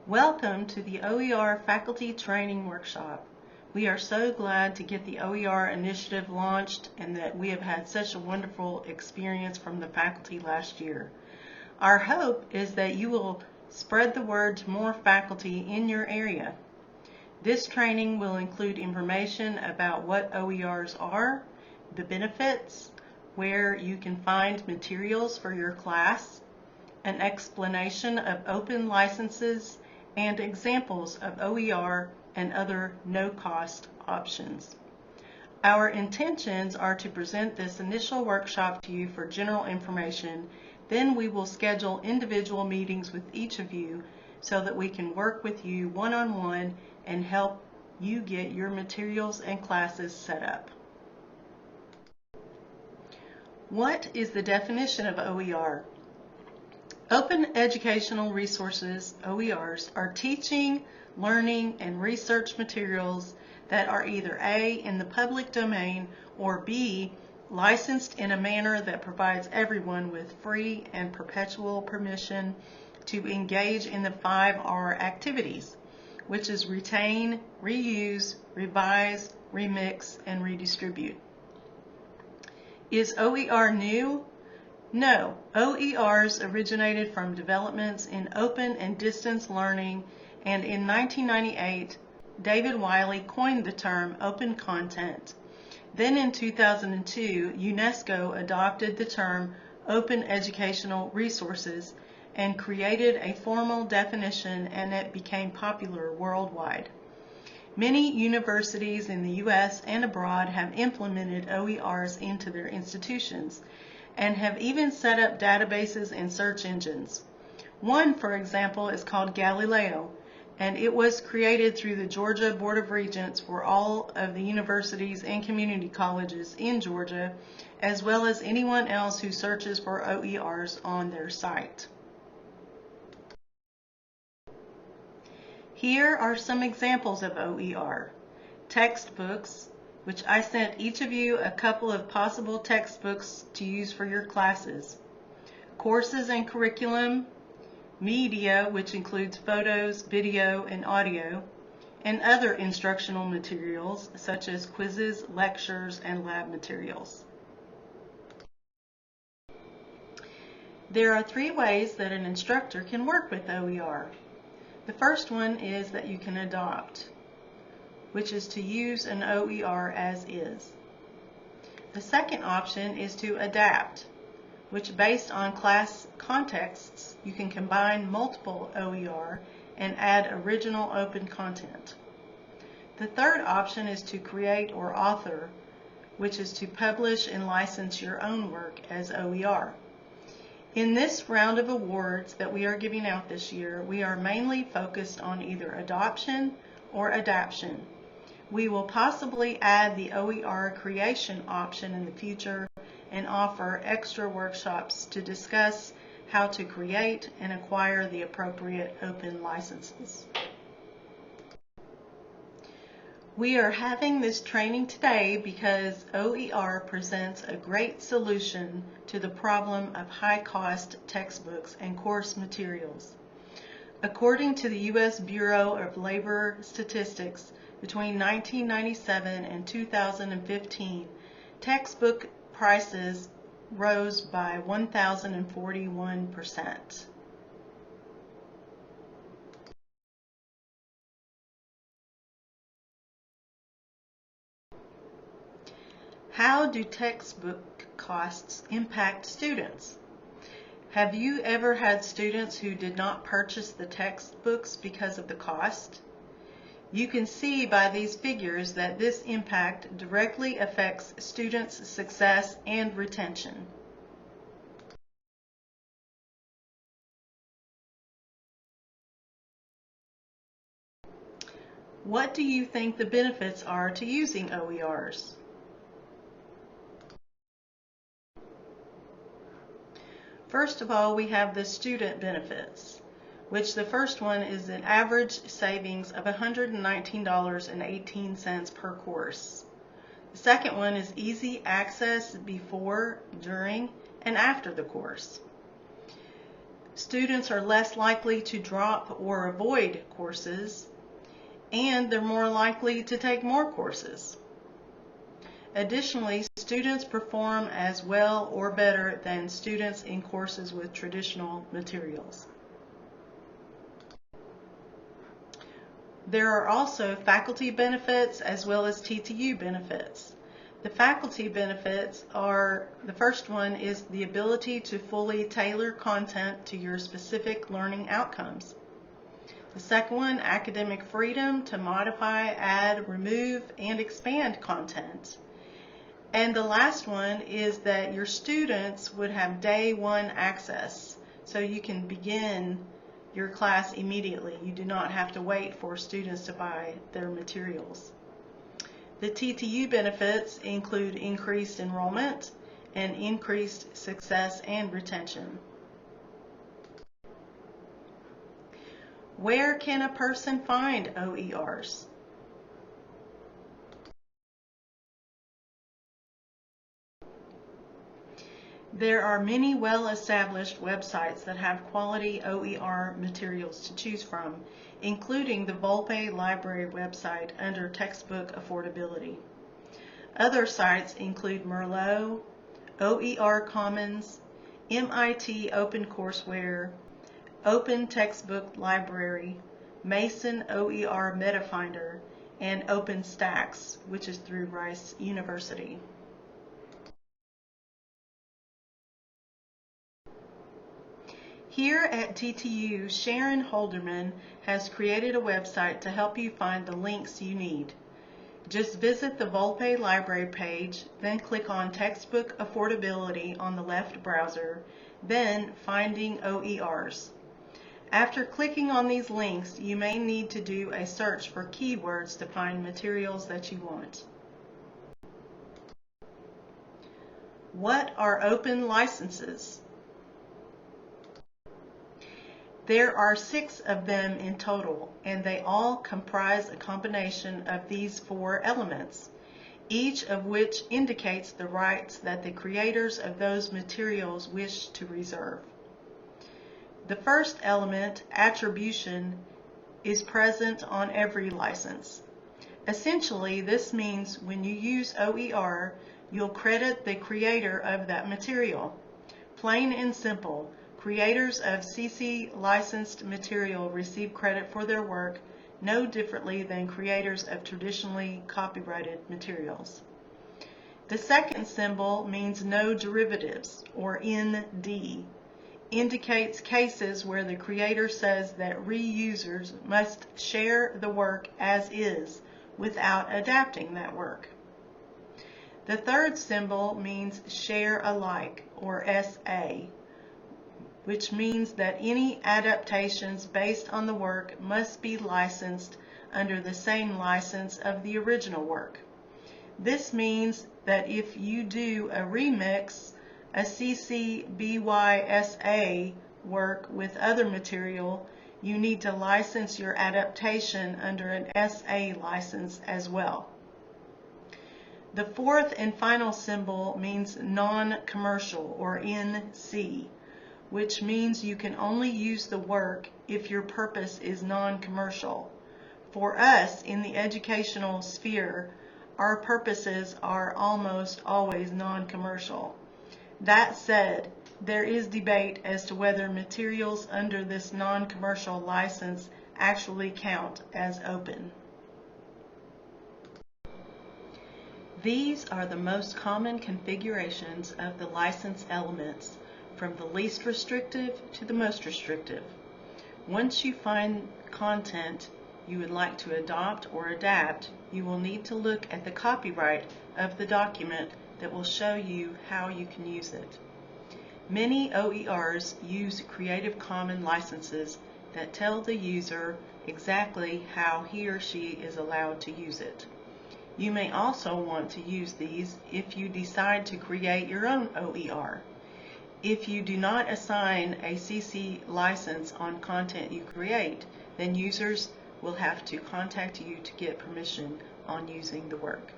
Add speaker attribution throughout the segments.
Speaker 1: Welcome to the OER Faculty Training Workshop. We are so glad to get the OER initiative launched and that we have had such a wonderful experience from the faculty last year. Our hope is that you will spread the word to more faculty in your area. This training will include information about what OERs are, the benefits, where you can find materials for your class, an explanation of open licenses, and examples of OER and other no-cost options. Our intentions are to present this initial workshop to you for general information, then we will schedule individual meetings with each of you so that we can work with you one-on-one and help you get your materials and classes set up. What is the definition of OER? Open Educational Resources, OERs, are teaching, learning, and research materials that are either A, in the public domain, or B, licensed in a manner that provides everyone with free and perpetual permission to engage in the 5R activities, which is retain, reuse, revise, remix, and redistribute. Is OER new? No, OERs originated from developments in open and distance learning, and in 1998, David Wiley coined the term open content. Then in 2002, UNESCO adopted the term open educational resources and created a formal definition, and it became popular worldwide. Many universities in the U.S. and abroad have implemented OERs into their institutions and have even set up databases and search engines. One, for example, is called Galileo, and it was created through the Georgia Board of Regents for all of the universities and community colleges in Georgia, as well as anyone else who searches for OERs on their site. Here are some examples of OER. Textbooks, which I sent each of you a couple of possible textbooks to use for your classes. Courses and curriculum, media, which includes photos, video, and audio, and other instructional materials such as quizzes, lectures, and lab materials. There are 3 ways that an instructor can work with OER. The first one is that you can adopt, which is to use an OER as is. The second option is to adapt, which based on class contexts, you can combine multiple OER and add original open content. The third option is to create or author, which is to publish and license your own work as OER. In this round of awards that we are giving out this year, we are mainly focused on either adoption or adaption. We will possibly add the OER creation option in the future and offer extra workshops to discuss how to create and acquire the appropriate open licenses. We are having this training today because OER presents a great solution to the problem of high-cost textbooks and course materials. According to the U.S. Bureau of Labor Statistics, between 1997 and 2015, textbook prices rose by 1,041%. How do textbook costs impact students? Have you ever had students who did not purchase the textbooks because of the cost? You can see by these figures that this impact directly affects students' success and retention. What do you think the benefits are to using OERs? First of all, we have the student benefits, which the first one is an average savings of $119.18 per course. The second one is easy access before, during, and after the course. Students are less likely to drop or avoid courses, and they're more likely to take more courses. Additionally, students perform as well or better than students in courses with traditional materials. There are also faculty benefits as well as TTU benefits. The faculty benefits are, the first one is the ability to fully tailor content to your specific learning outcomes. The second one, academic freedom to modify, add, remove, and expand content. And the last one is that your students would have day one access, so you can begin your class immediately. You do not have to wait for students to buy their materials. The TTU benefits include increased enrollment and increased success and retention. Where can a person find OERs? There are many well-established websites that have quality OER materials to choose from, including the Volpe Library website under textbook affordability. Other sites include Merlot, OER Commons, MIT OpenCourseWare, Open Textbook Library, Mason OER MetaFinder, and OpenStax, which is through Rice University. Here at TTU, Sharon Holderman has created a website to help you find the links you need. Just visit the Volpe Library page, then click on Textbook Affordability on the left browser, then Finding OERs. After clicking on these links, you may need to do a search for keywords to find materials that you want. What are open licenses? There are 6 of them in total, and they all comprise a combination of these 4 elements, each of which indicates the rights that the creators of those materials wish to reserve. The first element, attribution, is present on every license. Essentially, this means when you use OER, you'll credit the creator of that material. Plain and simple. Creators of CC licensed material receive credit for their work no differently than creators of traditionally copyrighted materials. The second symbol means no derivatives, or ND, indicates cases where the creator says that reusers must share the work as is without adapting that work. The third symbol means share alike, or SA, which means that any adaptations based on the work must be licensed under the same license of the original work. This means that if you do a remix, a CC BY-SA work with other material, you need to license your adaptation under an SA license as well. The fourth and final symbol means non-commercial, or NC, which means you can only use the work if your purpose is non-commercial. For us in the educational sphere, our purposes are almost always non-commercial. That said, there is debate as to whether materials under this non-commercial license actually count as open. These are the most common configurations of the license elements, from the least restrictive to the most restrictive. Once you find content you would like to adopt or adapt, you will need to look at the copyright of the document that will show you how you can use it. Many OERs use Creative Commons licenses that tell the user exactly how he or she is allowed to use it. You may also want to use these if you decide to create your own OER. If you do not assign a CC license on content you create, then users will have to contact you to get permission on using the work.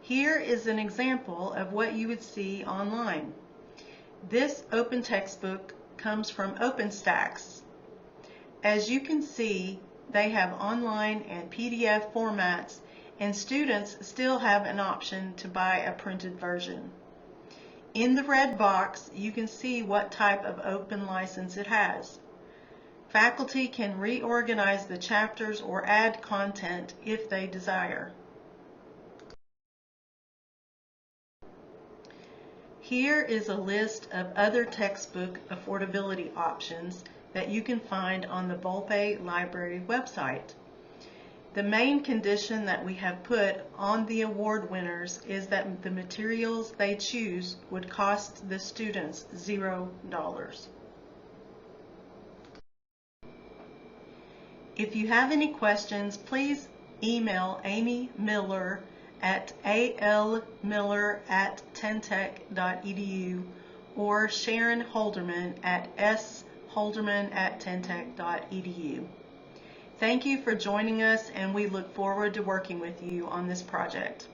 Speaker 1: Here is an example of what you would see online. This open textbook comes from OpenStax. As you can see, they have online and PDF formats, and students still have an option to buy a printed version. In the red box, you can see what type of open license it has. Faculty can reorganize the chapters or add content if they desire. Here is a list of other textbook affordability options that you can find on the Volpe Library website. The main condition that we have put on the award winners is that the materials they choose would cost the students $0. If you have any questions, please email Amy Miller at almiller@tentech.edu or Sharon Holderman at sholderman@tentech.edu. Thank you for joining us, and we look forward to working with you on this project.